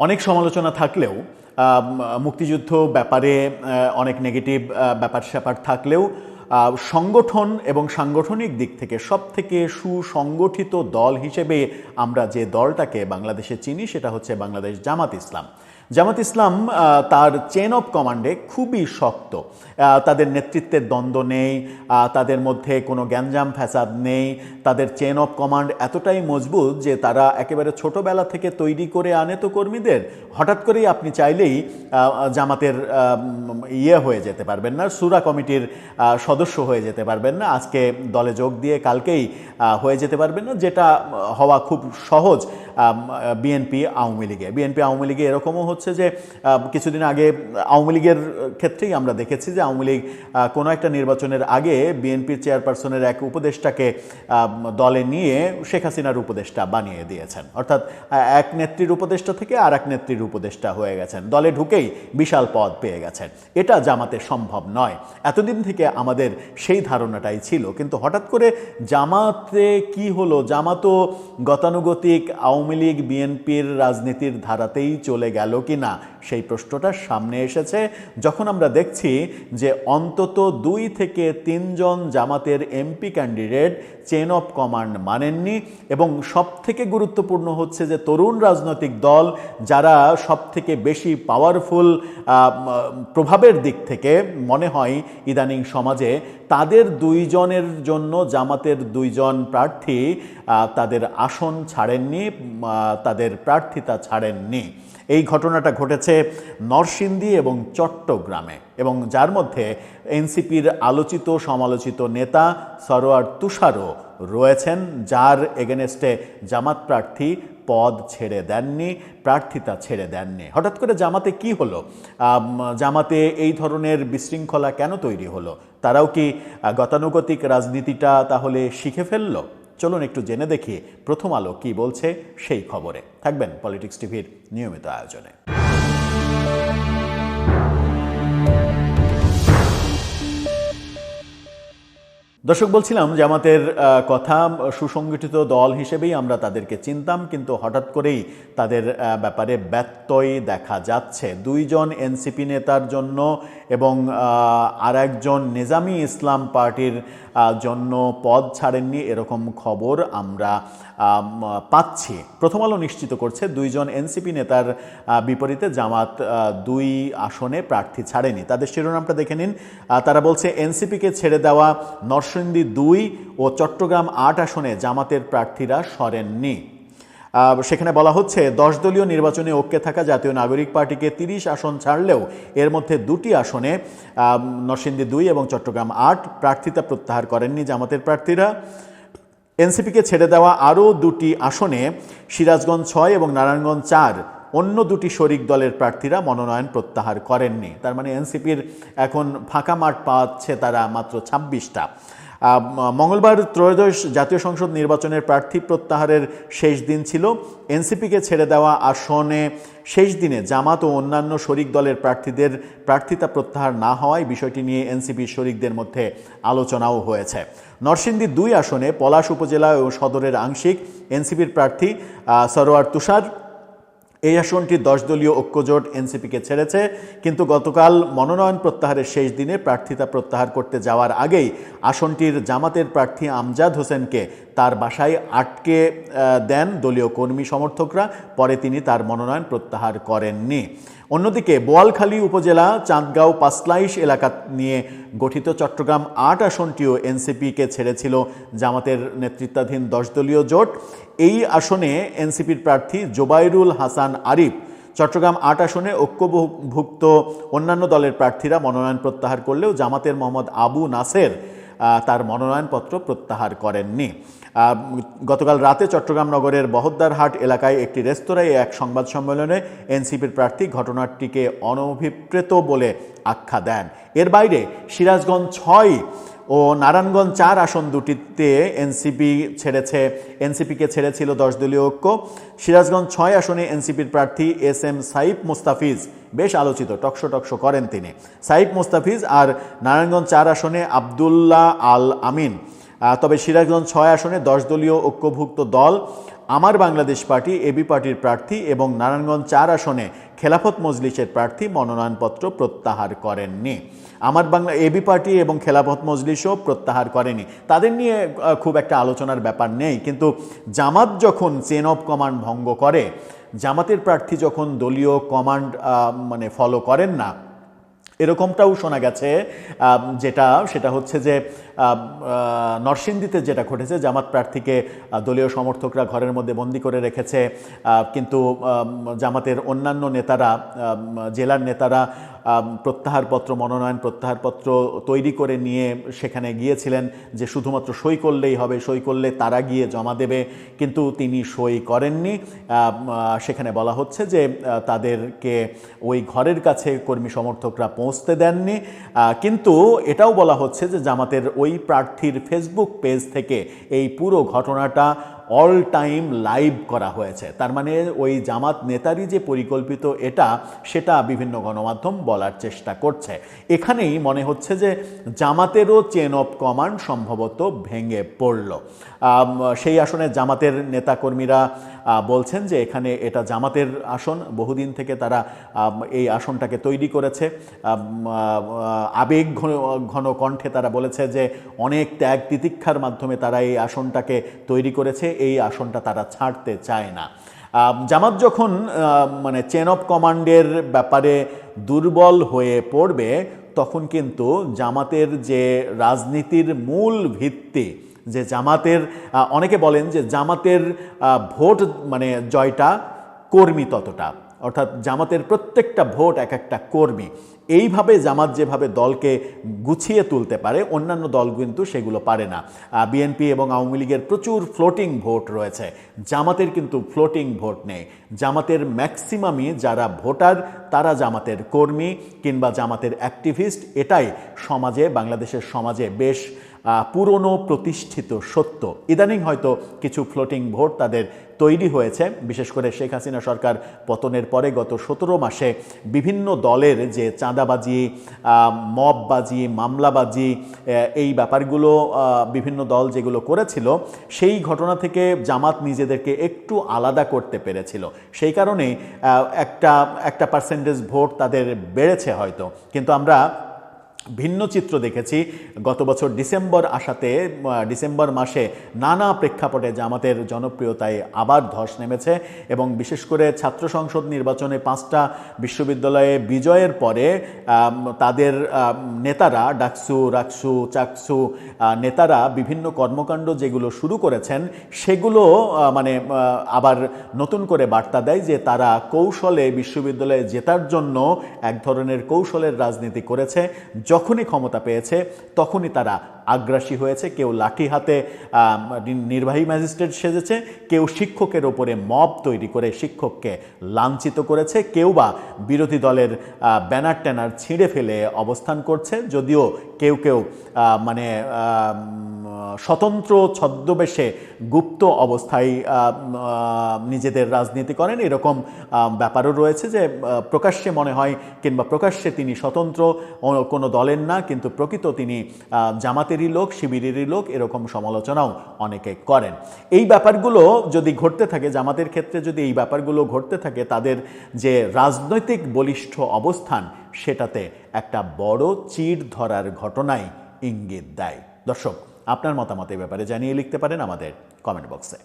অনেক সমালোচনা থাকলেও মুক্তিযুদ্ধ ব্যাপারে অনেক নেগেটিভ ব্যাপার স্যাপার থাকলেও সংগঠন এবং সাংগঠনিক দিক থেকে সবথেকে সুসংগঠিত দল হিসেবে আমরা যে দলটাকে বাংলাদেশে চিনি সেটা হচ্ছে বাংলাদেশ জামাত ইসলাম। জামাত ইসলাম তার চেন অফ কমান্ডে খুবই শক্ত, তাদের নেতৃত্বের দ্বন্দ্ব নেই, তাদের মধ্যে কোনো গ্যাঞ্জাম ফ্যাসাদ নেই, তাদের চেন অফ কমান্ড এতটাই মজবুত যে তারা একেবারে ছোটোবেলা থেকে তৈরি করে আনে তো কর্মীদের, হঠাৎ করেই আপনি চাইলেই জামাতের হয়ে যেতে পারবেন না, সুরা কমিটির সদস্য হয়ে যেতে পারবেন না, আজকে দলে যোগ দিয়ে কালকেই হয়ে যেতে পারবেন না, যেটা হওয়া খুব সহজ বিএনপি আওয়ামী লীগে। এরকমও হচ্ছে যে কিছুদিন আগে আওয়ামী লীগের ক্ষেত্রেই আমরা দেখেছি যে আওয়ামী লীগ কোনো একটা নির্বাচনের আগে বিএনপির চেয়ারপারসনের এক উপদেষ্টাকে দলে নিয়ে শেখ হাসিনার উপদেষ্টা বানিয়ে দিয়েছেন, অর্থাৎ এক নেত্রীর উপদেষ্টা থেকে আর এক নেত্রীর উপদেষ্টা হয়ে গেছেন, দলে ঢুকেই বিশাল পদ পেয়ে গেছেন। এটা জামাতে সম্ভব নয়, এতদিন থেকে আমাদের সেই ধারণাটাই ছিল। কিন্তু হঠাৎ করে জামাতে কি হলো? জামাতও গতানুগতিক আওয়ামী লীগ বিএনপির রাজনীতির ধারাতেই চলে গেল কি না, সেই প্রশ্নটা সামনে এসেছে যখন আমরা দেখছি যে অন্তত 2 থেকে 3 জন জামাতের MP candidate chain of command মানেননি। এবং সবথেকে গুরুত্বপূর্ণ হচ্ছে যে তরুণ রাজনৈতিক দল যারা সবথেকে বেশি পাওয়ারফুল প্রভাবের দিক থেকে মনে হয় ইদানিং সমাজে, তাদের 2 জনের জন্য জামাতের 2 জন প্রার্থী তাদের আসন ছাড়েননি, তাদের প্রার্থিতা ছাড়েননি। এই ঘটনাটা ঘটেছে নরসিংদী এবং চট্টগ্রামে, এবং যার মধ্যে এনসিপির আলোচিত সমালোচিত নেতা সরোয়ার তুষারও রয়েছেন, যার এগেনস্টে জামাত প্রার্থী পদ ছেড়ে দেননি, প্রার্থিতা ছেড়ে দেননি। হঠাৎ করে জামাতে কি হলো? জামাতে এই ধরনের বিশৃঙ্খলা কেন তৈরি হলো? তারাও কি গতানুগতিক রাজনীতিটা তাহলে শিখে ফেললো? চলুন একটু জেনে দেখি প্রথম আলো কি বলছে সেই খবরে। থাকবেন পলিটিক্স টিভির নিয়মিত আয়োজনে। দর্শক, বলছিলাম জামাতের কথা, সুসংগঠিত দল হিসেবেই আমরা তাদেরকে চিনতাম, কিন্তু হঠাৎ করেই তাদের ব্যাপারে ব্যত্যয় দেখা যাচ্ছে। 2 জন এনসিপি নেতার জন্য এবং আরেকজন নিজামী ইসলাম পার্টির জন্য পদ ছাড়েননি, এরকম খবর আমরা পাচ্ছি। প্রথম আলো নিশ্চিত করছে 2 জন এনসিপি নেতার বিপরীতে জামাত 2 আসনে প্রার্থী ছাড়েনি। তাদের শিরোনামটা দেখে নিন। তারা বলছে এনসিপিকে ছেড়ে দেওয়া নরসিংদী 2 ও চট্টগ্রাম 8 আসনে জামাতের প্রার্থীরা সরেননি। সেখানে বলা হচ্ছে 10 দলীয় নির্বাচনে ঐক্যে থাকা জাতীয় নাগরিক পার্টিকে 30 আসন ছাড়লেও এর মধ্যে 2টি আসনে নরসিংদী 2 এবং চট্টগ্রাম 8 প্রার্থিতা প্রত্যাহার করেননি জামাতের প্রার্থীরা। এনসিপিকে ছেড়ে দেওয়া আরও 2টি আসনে সিরাজগঞ্জ 6 এবং নারায়ণগঞ্জ 4 অন্য 2টি শরিক দলের প্রার্থীরা মনোনয়ন প্রত্যাহার করেননি। তার মানে এনসিপির এখন ফাঁকা মাঠ পাচ্ছে তারা মাত্র 26টা। মঙ্গলবার ত্রয়োদশ জাতীয় সংসদ নির্বাচনের প্রার্থী প্রত্যাহারের শেষ দিন ছিল। এনসিপিকে ছেড়ে দেওয়া আসনে শেষ দিনে জামাত ও অন্যান্য শরিক দলের প্রার্থীদের প্রার্থিতা প্রত্যাহার না হওয়ায় বিষয়টি নিয়ে এনসিপির শরিকদের মধ্যে আলোচনাও হয়েছে। নরসিংদী 2 আসনে পলাশ উপজেলা ও সদরের আংশিক এনসিপির প্রার্থী সরোয়ার তুষার। এই আসনটি 10 দলীয় ঐক্যজোট এনসিপিকে ছেড়েছে, কিন্তু গতকাল মনোনয়ন প্রত্যাহারের শেষ দিনে প্রার্থিতা প্রত্যাহার করতে যাওয়ার আগেই আসনটির জামাতের প্রার্থী আমজাদ হোসেনকে তার বাসায় আটকে দেন দলীয় কর্মী সমর্থকরা। পরে তিনি তার মনোনয়ন প্রত্যাহার করেননি। অন্যদিকে বোয়ালখালী উপজেলা চাঁদগাঁও পাঁচলাইশ এলাকা নিয়ে গঠিত চট্টগ্রাম 8 আসনটিও এনসিপিকে ছেড়েছিল জামাতের নেতৃত্বাধীন 10 দলীয় জোট। এই আসনে এনসিপির প্রার্থী জোবাইরুল হাসান আরিফ। চট্টগ্রাম 8 আসনে ঐক্যভুক্ত অন্যান্য দলের প্রার্থীরা মনোনয়ন প্রত্যাহার করলেও জামাতের মোহাম্মদ আবু নাসের তার মনোনয়নপত্র প্রত্যাহার করেননি। গতকাল রাতে চট্টগ্রাম নগরের বহদ্দারহাট এলাকায় একটি রেস্তোরাঁয় এক সংবাদ সম্মেলনে এনসিপির প্রার্থী ঘটনাটিকে অনভিপ্রেত বলে আখ্যা দেন। এর বাইরে সিরাজগঞ্জ 6 ও নারায়ণগঞ্জ 4 আসন দুটিতে এনসিপিকে ছেড়েছিল 10 দলীয় ঐক্য। সিরাজগঞ্জ 6 আসনে এনসিপির প্রার্থী SM সাইফ মুস্তাফিজ, বেশ আলোচিত, টকশো করেন তিনি, সাইফ মুস্তাফিজ, আর নারায়ণগঞ্জ 4 আসনে আবদুল্লাহ আল আমিন। তবে সিরাজগঞ্জ 6 আসনে 10 দলীয় ঐক্যভুক্ত দল আমার বাংলাদেশ পার্টি এবি পার্টির প্রার্থী এবং নারায়ণগঞ্জ 4 আসনে খেলাফত মজলিসের প্রার্থী মনোনয়নপত্র প্রত্যাহার করেননি। আমার বাংলা এবি পার্টি এবং খেলাফত মজলিসও প্রত্যাহার করেনি। তাদের নিয়ে খুব একটা আলোচনার ব্যাপার নেই, কিন্তু জামাত যখন চেন অফ কমান্ড ভঙ্গ করে, জামাতের প্রার্থী যখন দলীয় কমান্ড মানে ফলো করেন না, এরকমটাও শোনা গেছে। সেটা হচ্ছে যে নরসিংদীতে যেটা ঘটেছে, জামাত প্রার্থীকে দলীয় সমর্থকরা ঘরের মধ্যে বন্দি করে রেখেছে, কিন্তু জামাতের অন্যান্য নেতারা, জেলার নেতারা প্রত্যাহারপত্র, মনোনয়ন প্রত্যাহারপত্র তৈরি করে নিয়ে সেখানে গিয়েছিলেন যে শুধুমাত্র সই করলেই হবে, সই করলে তারা গিয়ে জমা দেবে, কিন্তু তিনি সই করেননি। সেখানে বলা হচ্ছে যে তাদেরকে ওই ঘরের কাছে কর্মী সমর্থকরা পৌঁছতে দেননি, কিন্তু এটাও বলা হচ্ছে যে জামাতের ওই প্রার্থীর ফেসবুক পেজ থেকে এই পুরো ঘটনাটা অল টাইম লাইভ করা হয়েছে। তার মানে ওই জামাত নেতারই যে পরিকল্পিত সেটা বিভিন্ন গণমাধ্যম বলার চেষ্টা করছে। এখানেই মনে হচ্ছে যে জামাতেরও চেন অফ কমান্ড সম্ভবত ভেঙে পড়ল। সেই আসনে জামাতের নেতাকর্মীরা বলছেন যে এটা জামাতের আসন, বহুদিন থেকে তারা এই আসনটাকে তৈরি করেছে। আবেগ ঘন কণ্ঠে তারা বলেছে যে অনেক ত্যাগ তিতিক্ষার মাধ্যমে তারা এই আসনটাকে তৈরি করেছে, এই আসনটা তারা ছাড়তে চায় না। জামাত যখন মানে চেন অফ কমান্ডের ব্যাপারে দুর্বল হয়ে পড়বে, তখন কিন্তু জামাতের যে রাজনীতির মূল ভিত্তি, যে জামাতের অনেকে বলেন যে জামাতের ভোট মানে জয়টা কর্মী ততটা, অর্থাৎ জামাতের প্রত্যেকটা ভোট এক একটা কর্মী। এইভাবে জামাত যেভাবে দলকে গুছিয়ে তুলতে পারে, অন্যান্য দল কিন্তু সেগুলো পারে না। বিএনপি এবং আওয়ামী লীগের প্রচুর ফ্লোটিং ভোট রয়েছে, জামাতের কিন্তু ফ্লোটিং ভোট নেই। জামাতের ম্যাক্সিমামই যারা ভোটার তারা জামাতের কর্মী কিংবা জামাতের অ্যাক্টিভিস্ট। এটাই সমাজে, বাংলাদেশের সমাজে বেশ পুরনো প্রতিষ্ঠিত সত্য। ইদানিং হয়তো কিছু ফ্লোটিং ভোট তাদের তৈরি হয়েছে, বিশেষ করে শেখ হাসিনা সরকার পতনের পরে গত 17 মাসে বিভিন্ন দলের যে চাঁদাবাজি, মববাজি, মামলাবাজি, এই ব্যাপারগুলো বিভিন্ন দল যেগুলো করেছিল, সেই ঘটনা থেকে জামাত নিজেদেরকে একটু আলাদা করতে পেরেছিল। সেই কারণেই একটা পার্সেন্টেজ ভোট তাদের বেড়েছে হয়তো। কিন্তু আমরা ভিন্ন চিত্র দেখেছি গত বছর ডিসেম্বর মাসে নানা প্রেক্ষাপটে জামাতের জনপ্রিয়তায় আবার ধস নেমেছে, এবং বিশেষ করে ছাত্র সংসদ নির্বাচনে 5টা বিশ্ববিদ্যালয়ে বিজয়ের পরে তাদের নেতারা, ডাকসু, রাকসু, চাকসু নেতারা বিভিন্ন কর্মকাণ্ড যেগুলো শুরু করেছেন, সেগুলো মানে আবার নতুন করে বার্তা দেয় যে তারা কৌশলে বিশ্ববিদ্যালয়ে জেতার জন্য এক ধরনের কৌশলের রাজনীতি করেছে। যখনই ক্ষমতা পেয়েছে তখনই তারা আগ্রাসী হয়েছে। কেউ লাঠি হাতে নির্বাহী ম্যাজিস্ট্রেট সেজেছে, কেউ শিক্ষকের ওপরে মব তৈরি করে শিক্ষককে লাঞ্ছিত করেছে, কেউ বা বিরোধী দলের ব্যানার ট্যানার ছিঁড়ে ফেলে অবস্থান করছে। যদিও কেউ মানে স্বতন্ত্র ছদ্মবেশে গুপ্ত অবস্থায় নিজেদের রাজনীতি করেন, এরকম ব্যাপারও রয়েছে যে প্রকাশ্যে মনে হয় কিংবা প্রকাশ্যে তিনি স্বতন্ত্র কোনো দলের না, কিন্তু প্রকৃত তিনি জামাতেরই লোক, শিবিরেরই লোক, এরকম সমালোচনাও অনেকে করেন। এই ব্যাপারগুলো যদি ঘটতে থাকে, জামাতের ক্ষেত্রে যদি এই ব্যাপারগুলো ঘটতে থাকে, তাদের যে রাজনৈতিক বলিষ্ঠ অবস্থান সেটাতে একটা বড় চিড় ধরার ঘটনাই ইঙ্গিত দেয়। দর্শক, আপনার মতামত এই ব্যাপারে জানিয়ে লিখতে পারেন আমাদের কমেন্ট বক্সে।